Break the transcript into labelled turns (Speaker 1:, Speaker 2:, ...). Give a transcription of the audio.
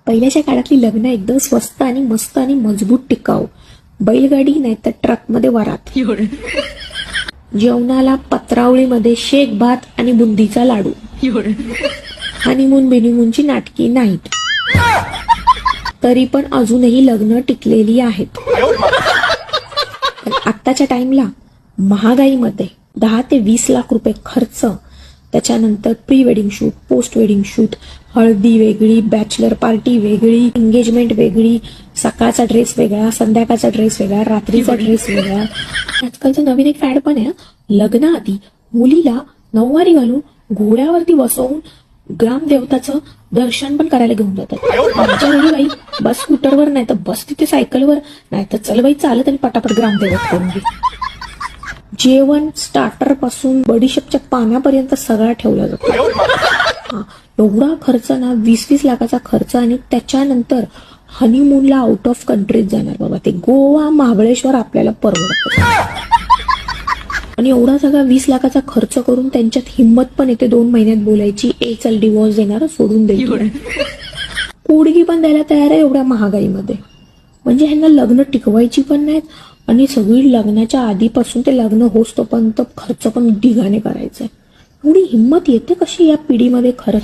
Speaker 1: पहिल्याच्या काळातली लग्न एकदम स्वस्त आणि मस्त आणि मजबूत टिकाऊ. बैलगाडी नाही तर ट्रकमध्ये वरात. जेवणाला पत्रावळीमध्ये शेक भात आणि बुंदीचा लाडू. हनीमून बिनीमूनची नाटकी नाहीत. तरी पण अजूनही लग्न टिकलेली आहेत. पण आत्ताच्या टाइमला महागाईमध्ये 10 ते 20 लाख रुपये खर्च, त्याच्यानंतर pre wedding shoot, post wedding shoot, हळदी वेगळी, बॅचलर पार्टी वेगळी, एंगेजमेंट वेगळी, सकाळचा ड्रेस वेगळा, संध्याकाळचा ड्रेस वेगळा, रात्रीचा ड्रेस वेगळा. आजकालचं नवीन एक फॅड पण आहे. लग्नाआधी मुलीला नऊवारी घालून घोड्यावरती बसवून ग्रामदेवताचं दर्शन पण करायला घेऊन जातात. आमच्या वेळी बाई बस स्कूटरवर नाही तर बस तिथे सायकलवर, नाही तर चल बाई चालत आणि पटापट ग्रामदेवत करून घे. जेवण स्टार्टर पासून बडीशेपच्या पाण्यापर्यंत सगळा ठेवला जातो. एवढा खर्च ना, 20-20 लाखाचा खर्च. आणि त्याच्यानंतर हनीमूनला आउट ऑफ कंट्रीज जाणार बाबा. ते गोवा, महाबळेश्वर आपल्याला परवडत. आणि एवढा सगळा 20 लाखाचा खर्च करून त्यांच्यात हिंमत पण येते 2 महिन्यात बोलायची, चल डिवोर्स देणार, सोडून देईल. पोडगी पण द्यायला तयार आहे एवढ्या महागाईमध्ये. म्हणजे ह्यांना लग्न टिकवायची पण नाहीत आणि सगळी लग्नाच्या आधीपासून ते लग्न होतो पण खर्च पण ढिगाने करायचंय. एवढी हिंमत येते कशी या पिढीमध्ये खरंच.